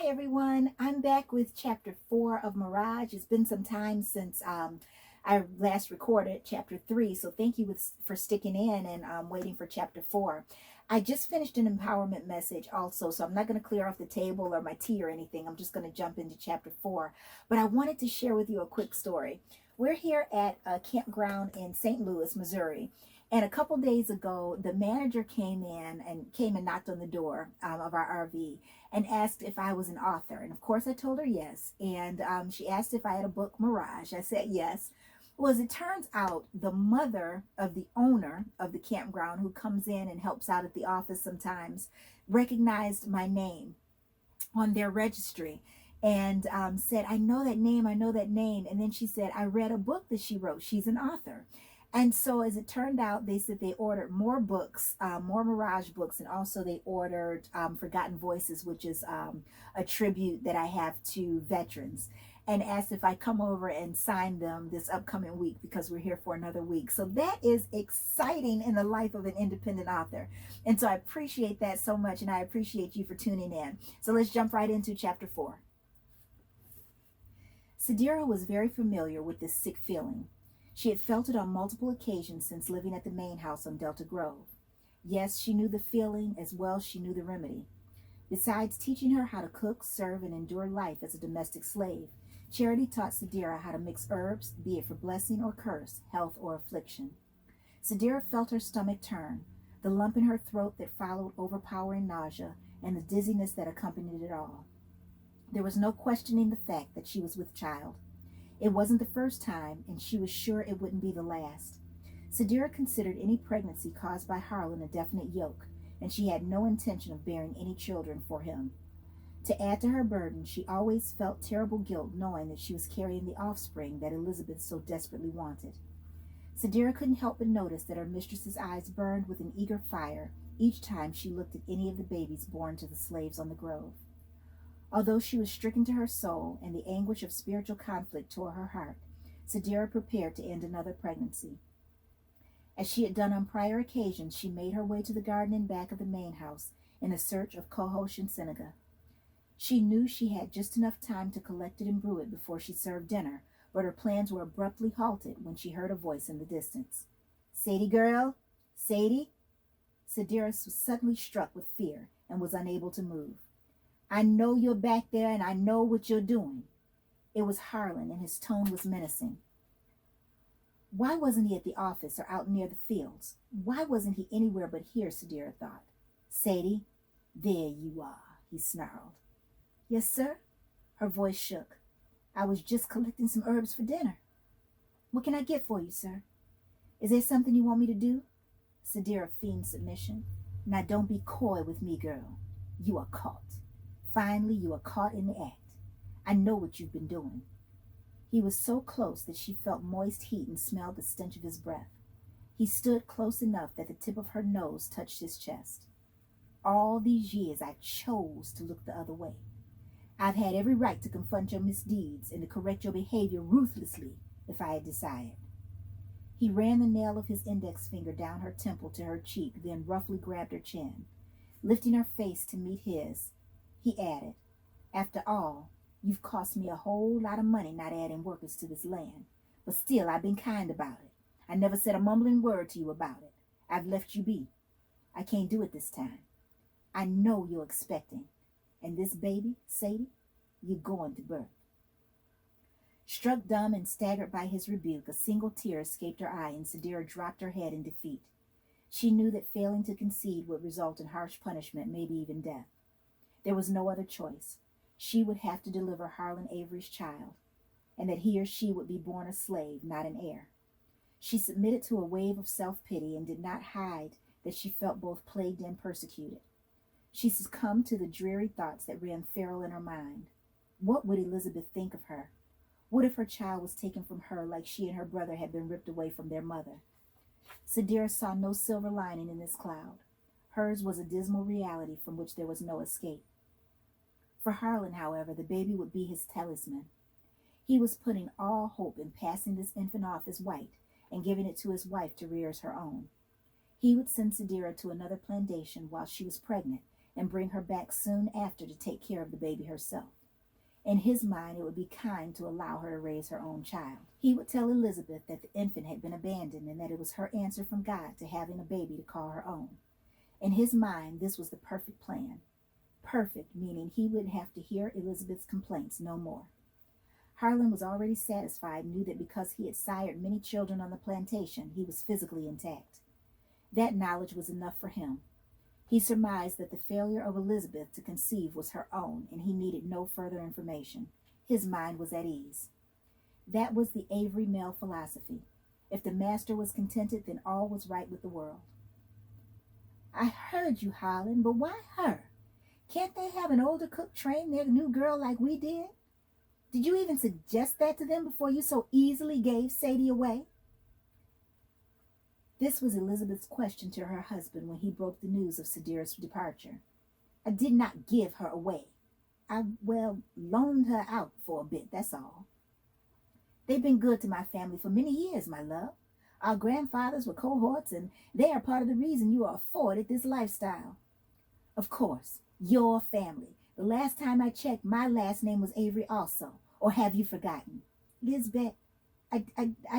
Hi everyone, I'm back with chapter 4 of Mirage. It's been some time since I last recorded chapter 3, so thank you for sticking in and waiting for chapter 4. I just finished an empowerment message also, so I'm not going to clear off the table or my tea or anything. I'm just going to jump into chapter 4. But I wanted to share with you a quick story. We're here at a campground in St. Louis, Missouri. And a couple days ago, the manager came and knocked on the door of our RV and asked if I was an author. And of course, I told her yes. And she asked if I had a book, Mirage. I said yes. Well, as it turns out, the mother of the owner of the campground, who comes in and helps out at the office sometimes, recognized my name on their registry and said, I know that name, I know that name. And then she said, I read a book that she wrote. She's an author. And so as it turned out, they said they ordered more books, more Mirage books, and also they ordered Forgotten Voices, which is a tribute that I have to veterans, and asked if I come over and sign them this upcoming week because we're here for another week. So that is exciting in the life of an independent author. And so I appreciate that so much, and I appreciate you for tuning in. So let's jump right into chapter 4. Sadira was very familiar with this sick feeling. She had felt it on multiple occasions since living at the main house on Delta Grove. Yes, she knew the feeling as well as she knew the remedy. Besides teaching her how to cook, serve, and endure life as a domestic slave, Charity taught Sadira how to mix herbs, be it for blessing or curse, health or affliction. Sadira felt her stomach turn, the lump in her throat that followed overpowering nausea, and the dizziness that accompanied it all. There was no questioning the fact that she was with child. It wasn't the first time, and she was sure it wouldn't be the last. Sadira considered any pregnancy caused by Harlan a definite yoke, and she had no intention of bearing any children for him. To add to her burden, she always felt terrible guilt knowing that she was carrying the offspring that Elizabeth so desperately wanted. Sadira couldn't help but notice that her mistress's eyes burned with an eager fire each time she looked at any of the babies born to the slaves on the grove. Although she was stricken to her soul and the anguish of spiritual conflict tore her heart, Sadira prepared to end another pregnancy. As she had done on prior occasions, she made her way to the garden in back of the main house in the search of cohosh and seneca. She knew she had just enough time to collect it and brew it before she served dinner, but her plans were abruptly halted when she heard a voice in the distance. Sadie girl? Sadie? Sadira was suddenly struck with fear and was unable to move. I know you're back there and I know what you're doing. It was Harlan and his tone was menacing. Why wasn't he at the office or out near the fields? Why wasn't he anywhere but here, Sadira thought. Sadie, there you are, he snarled. Yes, sir? Her voice shook. I was just collecting some herbs for dinner. What can I get for you, sir? Is there something you want me to do? Sadira feigned submission. Now don't be coy with me, girl. You are caught. Finally, you are caught in the act. I know what you've been doing. He was so close that she felt moist heat and smelled the stench of his breath. He stood close enough that the tip of her nose touched his chest. All these years I chose to look the other way. I've had every right to confront your misdeeds and to correct your behavior ruthlessly if I had desired. He ran the nail of his index finger down her temple to her cheek, then roughly grabbed her chin. Lifting her face to meet his, he added, After all, you've cost me a whole lot of money not adding workers to this land, but still I've been kind about it. I never said a mumbling word to you about it. I've left you be. I can't do it this time. I know you're expecting, and this baby, Sadie, you're going to birth. Struck dumb and staggered by his rebuke, a single tear escaped her eye, and Sadira dropped her head in defeat. She knew that failing to concede would result in harsh punishment, maybe even death. There was no other choice. She would have to deliver Harlan Avery's child, and that he or she would be born a slave, not an heir. She submitted to a wave of self-pity and did not hide that she felt both plagued and persecuted. She succumbed to the dreary thoughts that ran feral in her mind. What would Elizabeth think of her? What if her child was taken from her like she and her brother had been ripped away from their mother? Sadira saw no silver lining in this cloud. Hers was a dismal reality from which there was no escape. For Harlan, however, the baby would be his talisman. He was putting all hope in passing this infant off as white and giving it to his wife to rear as her own. He would send Sadira to another plantation while she was pregnant and bring her back soon after to take care of the baby herself. In his mind, it would be kind to allow her to raise her own child. He would tell Elizabeth that the infant had been abandoned and that it was her answer from God to having a baby to call her own. In his mind, this was the perfect plan. Perfect, meaning he wouldn't have to hear Elizabeth's complaints no more. Harlan was already satisfied and knew that because he had sired many children on the plantation, he was physically intact. That knowledge was enough for him. He surmised that the failure of Elizabeth to conceive was her own, and he needed no further information. His mind was at ease. That was the Avery male philosophy. If the master was contented, then all was right with the world. I heard you, Harlan, but why her? Can't they have an older cook train their new girl like we did? Did you even suggest that to them before you so easily gave Sadie away? This was Elizabeth's question to her husband when he broke the news of Sadira's departure. I did not give her away. I loaned her out for a bit, that's all. They've been good to my family for many years, my love. Our grandfathers were cohorts, and they are part of the reason you are afforded this lifestyle. Of course, your family. The last time I checked, my last name was Avery also. Or have you forgotten? Lizbeth, I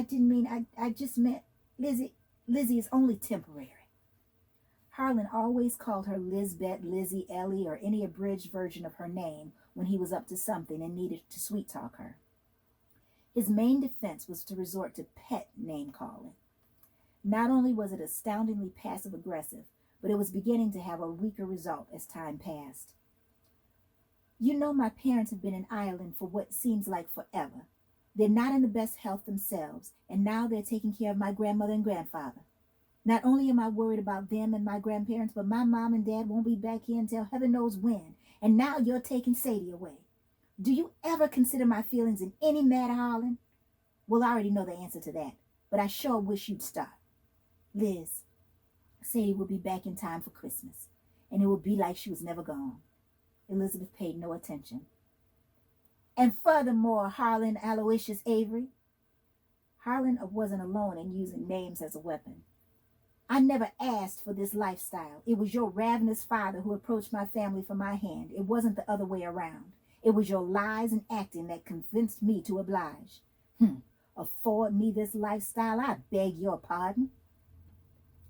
didn't mean, I just meant Lizzie. Lizzie is only temporary. Harlan always called her Lizbeth, Lizzie, Ellie, or any abridged version of her name when he was up to something and needed to sweet-talk her. His main defense was to resort to pet name-calling. Not only was it astoundingly passive-aggressive, but it was beginning to have a weaker result as time passed. You know my parents have been in Ireland for what seems like forever. They're not in the best health themselves, and now they're taking care of my grandmother and grandfather. Not only am I worried about them and my grandparents, but my mom and dad won't be back here until heaven knows when, and now you're taking Sadie away. Do you ever consider my feelings in any matter, Harlan? Well, I already know the answer to that, but I sure wish you'd stop. Liz, Sadie will be back in time for Christmas, and it will be like she was never gone. Elizabeth paid no attention. And furthermore, Harlan Aloysius Avery. Harlan wasn't alone in using names as a weapon. I never asked for this lifestyle. It was your ravenous father who approached my family for my hand. It wasn't the other way around. It was your lies and acting that convinced me to oblige. Afford me this lifestyle? I beg your pardon.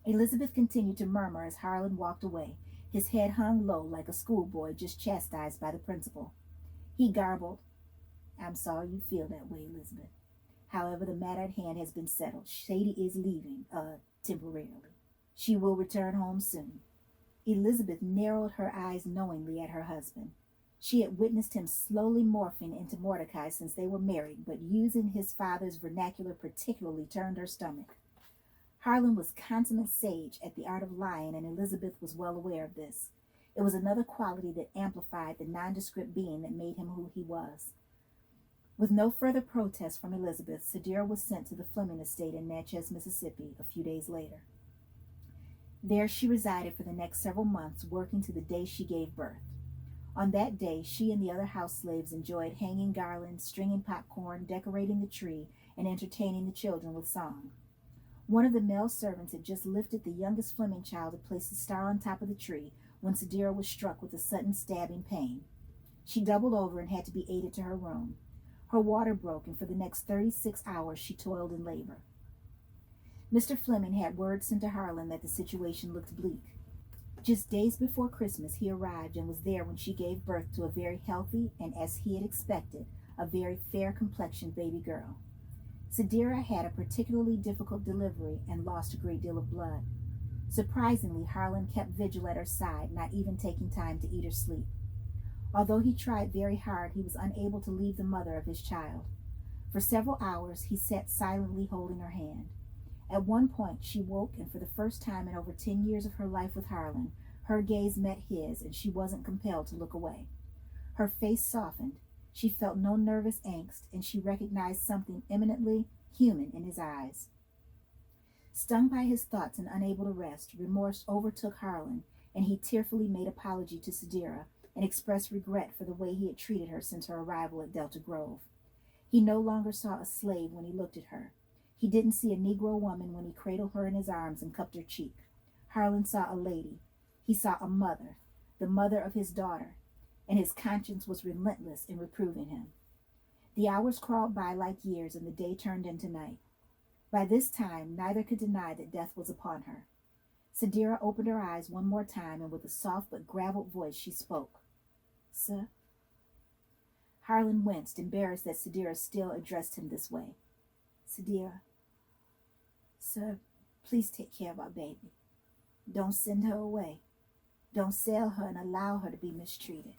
Elizabeth continued to murmur as Harlan walked away. His head hung low like a schoolboy just chastised by the principal. He garbled, I'm sorry you feel that way, Elizabeth. However, the matter at hand has been settled. Sadie is leaving, temporarily. She will return home soon. Elizabeth narrowed her eyes knowingly at her husband. She had witnessed him slowly morphing into Mordecai since they were married, but using his father's vernacular particularly turned her stomach. Harlan was consummate sage at the art of lying, and Elizabeth was well aware of this. It was another quality that amplified the nondescript being that made him who he was. With no further protest from Elizabeth, Sadira was sent to the Fleming estate in Natchez, Mississippi, a few days later. There she resided for the next several months, working to the day she gave birth. On that day, she and the other house slaves enjoyed hanging garlands, stringing popcorn, decorating the tree, and entertaining the children with song. One of the male servants had just lifted the youngest Fleming child to place the star on top of the tree when Sadira was struck with a sudden stabbing pain. She doubled over and had to be aided to her room. Her water broke, and for the next 36 hours she toiled in labor. Mr. Fleming had word sent to Harlan that the situation looked bleak. Just days before Christmas, he arrived and was there when she gave birth to a very healthy and, as he had expected, a very fair-complexioned baby girl. Sadira had a particularly difficult delivery and lost a great deal of blood. Surprisingly, Harlan kept vigil at her side, not even taking time to eat or sleep. Although he tried very hard, he was unable to leave the mother of his child. For several hours, he sat silently holding her hand. At one point, she woke, and for the first time in over 10 years of her life with Harlan, her gaze met his, and she wasn't compelled to look away. Her face softened. She felt no nervous angst, and she recognized something eminently human in his eyes. Stung by his thoughts and unable to rest, remorse overtook Harlan, and he tearfully made apology to Sadira and expressed regret for the way he had treated her since her arrival at Delta Grove. He no longer saw a slave when he looked at her. He didn't see a Negro woman when he cradled her in his arms and cupped her cheek. Harlan saw a lady. He saw a mother, the mother of his daughter, and his conscience was relentless in reproving him. The hours crawled by like years, and the day turned into night. By this time, neither could deny that death was upon her. Sadira opened her eyes one more time, and with a soft but graveled voice she spoke. "Sir?" Harlan winced, embarrassed that Sadira still addressed him this way. "Sadira, sir, please take care of our baby. Don't send her away. Don't sell her and allow her to be mistreated."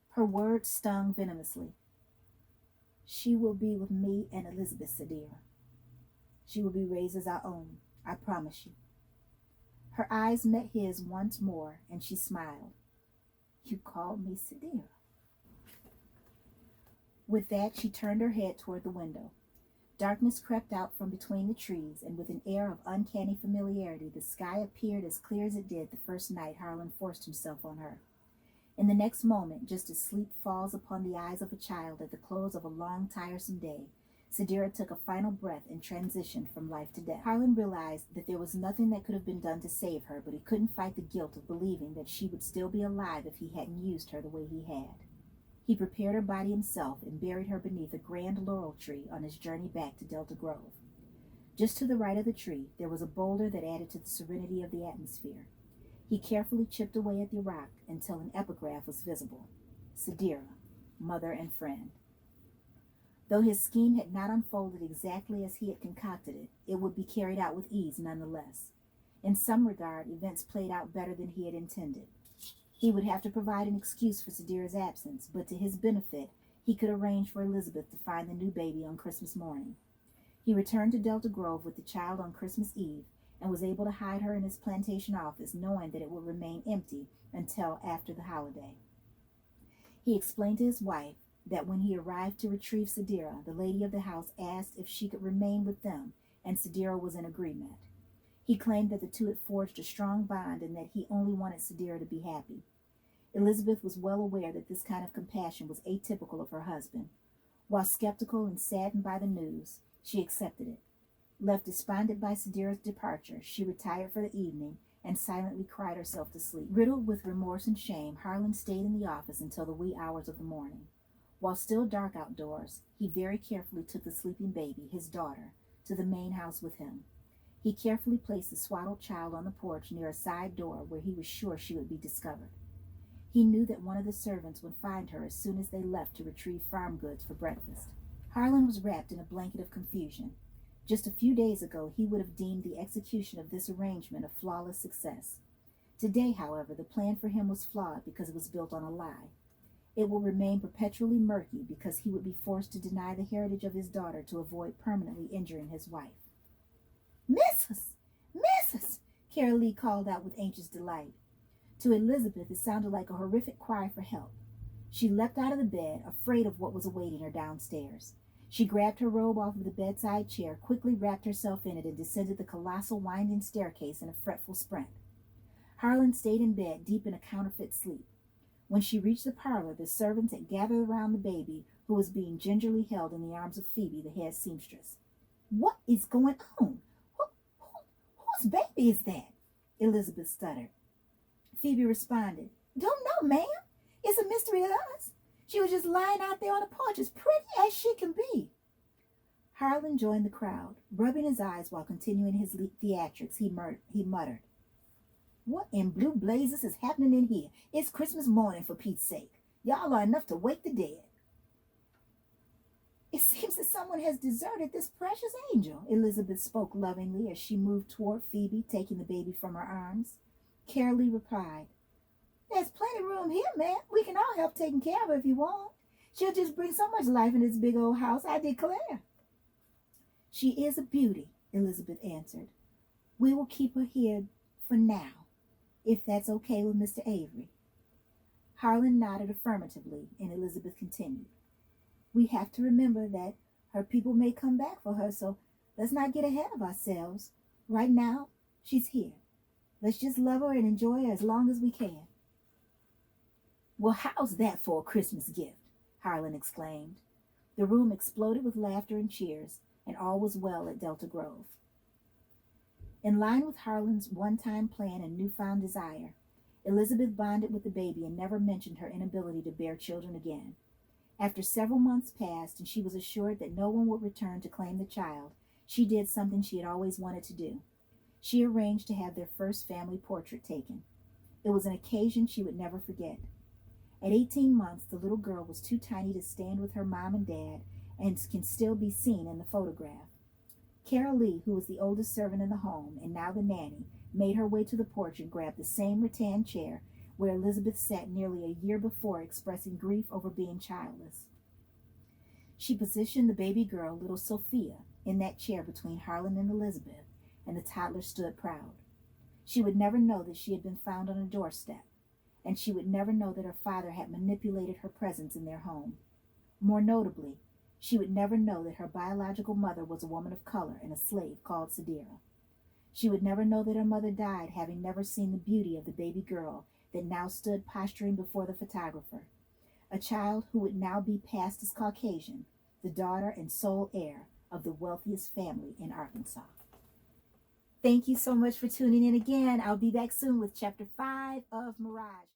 Her words stung venomously. "She will be with me and Elizabeth, Sadira. She will be raised as our own, I promise you." Her eyes met his once more, and she smiled. "You called me Sadira." With that, she turned her head toward the window. Darkness crept out from between the trees, and with an air of uncanny familiarity, the sky appeared as clear as it did the first night Harlan forced himself on her. In the next moment, just as sleep falls upon the eyes of a child at the close of a long, tiresome day, Sadira took a final breath and transitioned from life to death. Harlan realized that there was nothing that could have been done to save her, but he couldn't fight the guilt of believing that she would still be alive if he hadn't used her the way he had. He prepared her body himself and buried her beneath a grand laurel tree on his journey back to Delta Grove. Just to the right of the tree, there was a boulder that added to the serenity of the atmosphere. He carefully chipped away at the rock until an epigraph was visible: Sadira, mother and friend. Though his scheme had not unfolded exactly as he had concocted it, it would be carried out with ease nonetheless. In some regard, events played out better than he had intended. He would have to provide an excuse for Sadira's absence, but to his benefit, he could arrange for Elizabeth to find the new baby on Christmas morning. He returned to Delta Grove with the child on Christmas Eve and was able to hide her in his plantation office, knowing that it would remain empty until after the holiday. He explained to his wife that when he arrived to retrieve Sadira, the lady of the house asked if she could remain with them, and Sadira was in agreement. He claimed that the two had forged a strong bond and that he only wanted Sadira to be happy. Elizabeth was well aware that this kind of compassion was atypical of her husband. While skeptical and saddened by the news, she accepted it. Left despondent by Sadira's departure, she retired for the evening and silently cried herself to sleep. Riddled with remorse and shame, Harlan stayed in the office until the wee hours of the morning. While still dark outdoors, he very carefully took the sleeping baby, his daughter, to the main house with him. He carefully placed the swaddled child on the porch near a side door where he was sure she would be discovered. He knew that one of the servants would find her as soon as they left to retrieve farm goods for breakfast. Harlan was wrapped in a blanket of confusion. Just a few days ago, he would have deemed the execution of this arrangement a flawless success. Today, however, the plan for him was flawed because it was built on a lie. It will remain perpetually murky because he would be forced to deny the heritage of his daughter to avoid permanently injuring his wife. "Missus! Missus!" Carol Lee called out with anxious delight. To Elizabeth, it sounded like a horrific cry for help. She leapt out of the bed, afraid of what was awaiting her downstairs. She grabbed her robe off of the bedside chair, quickly wrapped herself in it, and descended the colossal winding staircase in a fretful sprint. Harlan stayed in bed, deep in a counterfeit sleep. When she reached the parlor, the servants had gathered around the baby, who was being gingerly held in the arms of Phoebe, the head seamstress. "What is going on? Whose baby is that?" Elizabeth stuttered. Phoebe responded, "Don't know, ma'am. It's a mystery to us. She was just lying out there on the porch, as pretty as she can be." Harlan joined the crowd, rubbing his eyes while continuing his theatrics. He muttered, "What in blue blazes is happening in here? It's Christmas morning, for Pete's sake. Y'all are enough to wake the dead." "It seems that someone has deserted this precious angel," Elizabeth spoke lovingly as she moved toward Phoebe, taking the baby from her arms. Carol Lee replied, "There's plenty of room here, ma'am. We can all help taking care of her if you want. She'll just bring so much life in this big old house, I declare." "She is a beauty," Elizabeth answered. "We will keep her here for now, if that's okay with Mr. Avery." Harlan nodded affirmatively, and Elizabeth continued, "We have to remember that her people may come back for her, so let's not get ahead of ourselves. Right now, she's here. Let's just love her and enjoy her as long as we can." "Well, how's that for a Christmas gift?" Harlan exclaimed. The room exploded with laughter and cheers, and all was well at Delta Grove. In line with Harlan's one-time plan and newfound desire, Elizabeth bonded with the baby and never mentioned her inability to bear children again. After several months passed and she was assured that no one would return to claim the child, she did something she had always wanted to do. She arranged to have their first family portrait taken. It was an occasion she would never forget. At 18 months, the little girl was too tiny to stand with her mom and dad and can still be seen in the photograph. Carol Lee, who was the oldest servant in the home and now the nanny, made her way to the porch and grabbed the same rattan chair where Elizabeth sat nearly a year before, expressing grief over being childless. She positioned the baby girl, little Sophia, in that chair between Harlan and Elizabeth, and the toddler stood proud. She would never know that she had been found on a doorstep, and she would never know that her father had manipulated her presence in their home. More notably, she would never know that her biological mother was a woman of color and a slave called Sadira. She would never know that her mother died, having never seen the beauty of the baby girl that now stood posturing before the photographer, a child who would now be passed as Caucasian, the daughter and sole heir of the wealthiest family in Arkansas. Thank you so much for tuning in again. I'll be back soon with Chapter 5 of Mirage.